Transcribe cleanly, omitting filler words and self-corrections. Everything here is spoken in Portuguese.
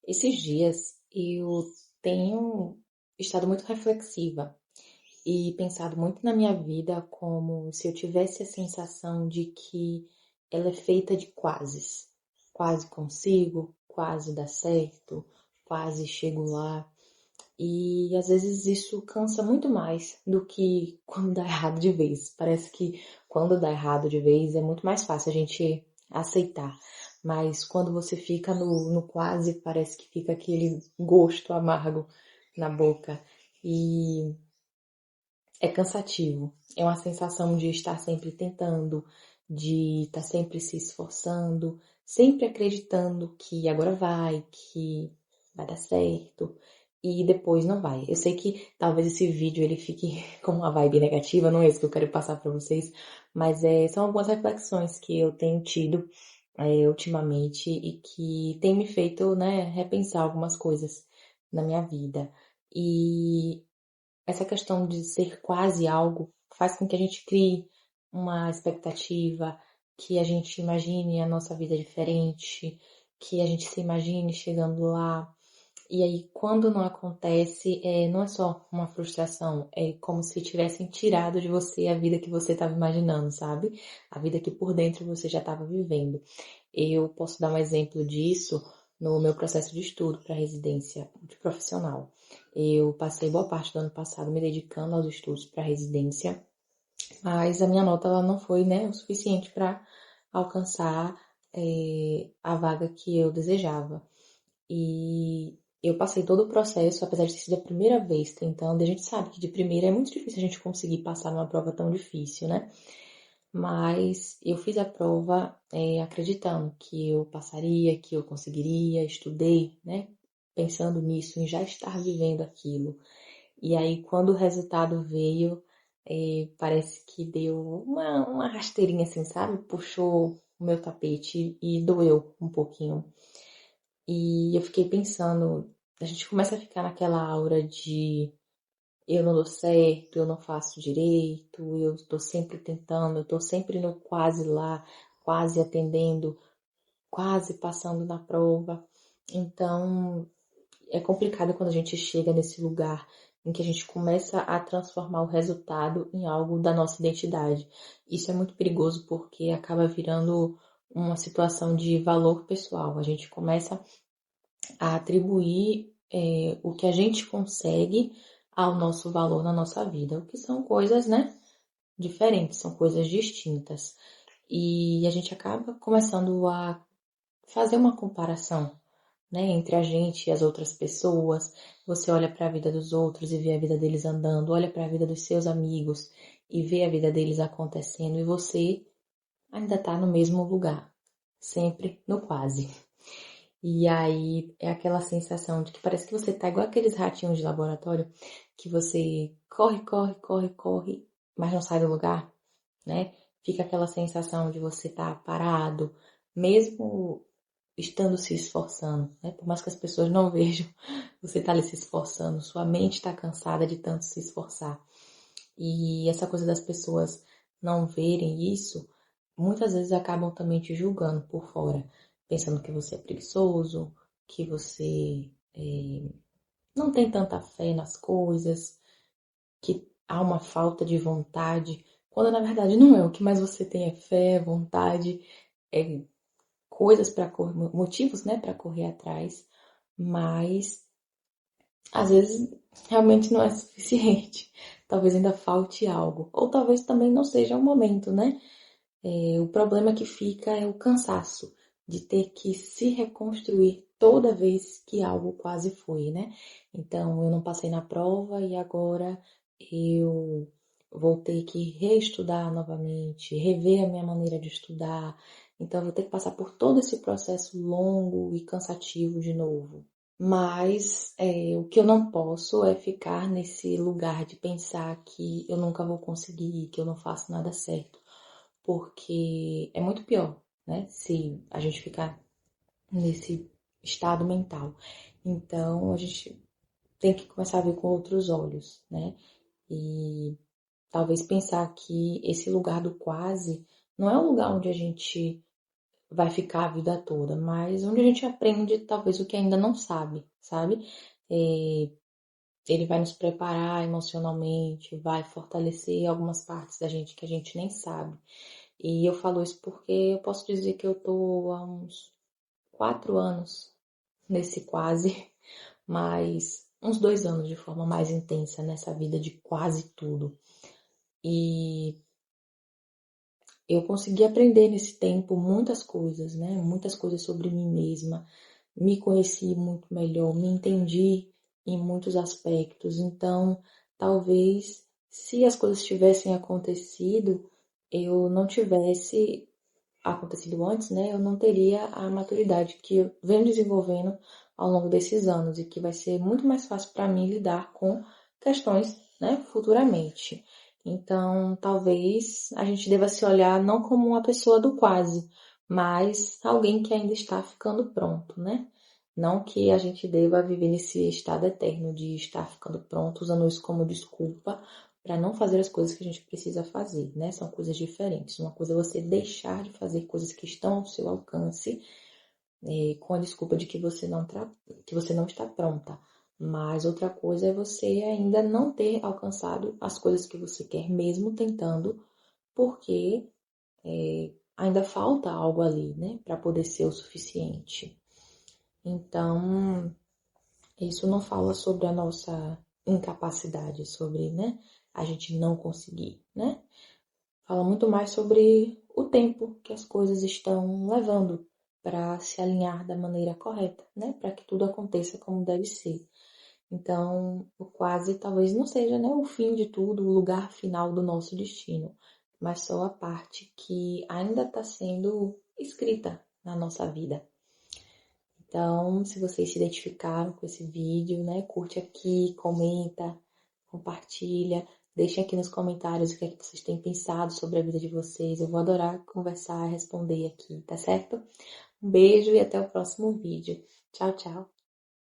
Esses dias eu tenho estado muito reflexiva e pensado muito na minha vida como se eu tivesse a sensação de que ela é feita de quases. Quase consigo, quase dá certo, quase chego lá. E às vezes isso cansa muito mais do que quando dá errado de vez. Parece que quando dá errado de vez é muito mais fácil a gente aceitar. Mas quando você fica no quase, parece que fica aquele gosto amargo na boca. E é cansativo. É uma sensação de estar sempre tentando, de estar sempre se esforçando, sempre acreditando que agora vai, que vai dar certo e depois não vai. Eu sei que talvez esse vídeo ele fique com uma vibe negativa, não é isso que eu quero passar para vocês, mas são algumas reflexões que eu tenho tido ultimamente e que tem me feito, né, repensar algumas coisas na minha vida. E essa questão de ser quase algo faz com que a gente crie uma expectativa, que a gente imagine a nossa vida diferente, que a gente se imagine chegando lá. E aí, quando não acontece, não é só uma frustração, é como se tivessem tirado de você a vida que você estava imaginando, sabe? A vida que por dentro você já estava vivendo. Eu posso dar um exemplo disso no meu processo de estudo para residência de profissional. Eu passei boa parte do ano passado me dedicando aos estudos para residência, mas a minha nota ela não foi, né, o suficiente para alcançar a vaga que eu desejava. E eu passei todo o processo, apesar de ter sido a primeira vez tentando, e a gente sabe que de primeira é muito difícil a gente conseguir passar numa prova tão difícil, né? Mas eu fiz a prova acreditando que eu passaria, que eu conseguiria, estudei, né? Pensando nisso, em já estar vivendo aquilo. E aí, quando o resultado veio, parece que deu uma rasteirinha assim, sabe? Puxou o meu tapete e doeu um pouquinho. E eu fiquei pensando, a gente começa a ficar naquela aura de eu não dou certo, eu não faço direito, eu estou sempre tentando, eu estou sempre no quase lá, quase atendendo, quase passando na prova. Então, é complicado quando a gente chega nesse lugar em que a gente começa a transformar o resultado em algo da nossa identidade. Isso é muito perigoso porque acaba virando uma situação de valor pessoal. A gente começa a atribuir o que a gente consegue ao nosso valor na nossa vida, o que são coisas, né, diferentes, são coisas distintas. E a gente acaba começando a fazer uma comparação, né, entre a gente e as outras pessoas. Você olha para a vida dos outros e vê a vida deles andando, olha para a vida dos seus amigos e vê a vida deles acontecendo e você ainda está no mesmo lugar, sempre no quase. E aí é aquela sensação de que parece que você tá igual aqueles ratinhos de laboratório que você corre, corre, corre, corre, mas não sai do lugar, né? Fica aquela sensação de você estar parado, mesmo estando se esforçando, né? Por mais que as pessoas não vejam, você tá ali se esforçando, sua mente está cansada de tanto se esforçar. E essa coisa das pessoas não verem isso, muitas vezes acabam também te julgando por fora, pensando que você é preguiçoso, que você não tem tanta fé nas coisas, que há uma falta de vontade, quando na verdade não é. O que mais você tem é fé, vontade, é coisas para correr, motivos, né, para correr atrás, mas às vezes realmente não é suficiente. Talvez ainda falte algo. Ou talvez também não seja o momento, né? O problema que fica é o cansaço de ter que se reconstruir toda vez que algo quase foi, né? Então, eu não passei na prova e agora eu vou ter que reestudar novamente, rever a minha maneira de estudar. Então, eu vou ter que passar por todo esse processo longo e cansativo de novo. Mas o que eu não posso é ficar nesse lugar de pensar que eu nunca vou conseguir, que eu não faço nada certo, porque é muito pior, né? Se a gente ficar nesse estado mental. Então a gente tem que começar a ver com outros olhos, né? E talvez pensar que esse lugar do quase não é um lugar onde a gente vai ficar a vida toda, mas onde a gente aprende talvez o que ainda não sabe, sabe? É, ele vai nos preparar emocionalmente, vai fortalecer algumas partes da gente que a gente nem sabe. E eu falo isso porque eu posso dizer que eu tô há uns 4 anos nesse quase, mas uns 2 anos de forma mais intensa nessa vida de quase tudo. E eu consegui aprender nesse tempo muitas coisas, né? Muitas coisas sobre mim mesma. Me conheci muito melhor, me entendi em muitos aspectos. Então, talvez se as coisas tivessem acontecido, eu não tivesse acontecido antes, né? Eu não teria a maturidade que eu venho desenvolvendo ao longo desses anos e que vai ser muito mais fácil para mim lidar com questões, né, futuramente. Então, talvez a gente deva se olhar não como uma pessoa do quase, mas alguém que ainda está ficando pronto, né? Não que a gente deva viver nesse estado eterno de estar ficando pronto, usando isso como desculpa para não fazer as coisas que a gente precisa fazer, né? São coisas diferentes. Uma coisa é você deixar de fazer coisas que estão ao seu alcance, com a desculpa de que que você não está pronta. Mas outra coisa é você ainda não ter alcançado as coisas que você quer, mesmo tentando, porque ainda falta algo ali, né, para poder ser o suficiente. Então, isso não fala sobre a nossa incapacidade, sobre, né, a gente não conseguir, né? Fala muito mais sobre o tempo que as coisas estão levando para se alinhar da maneira correta, né? Para que tudo aconteça como deve ser. Então, o quase talvez não seja, né, o fim de tudo, o lugar final do nosso destino, mas só a parte que ainda está sendo escrita na nossa vida. Então, se vocês se identificaram com esse vídeo, né, curte aqui, comenta, compartilha, deixem aqui nos comentários o que é que vocês têm pensado sobre a vida de vocês. Eu vou adorar conversar, responder aqui, tá certo? Um beijo e até o próximo vídeo. Tchau, tchau.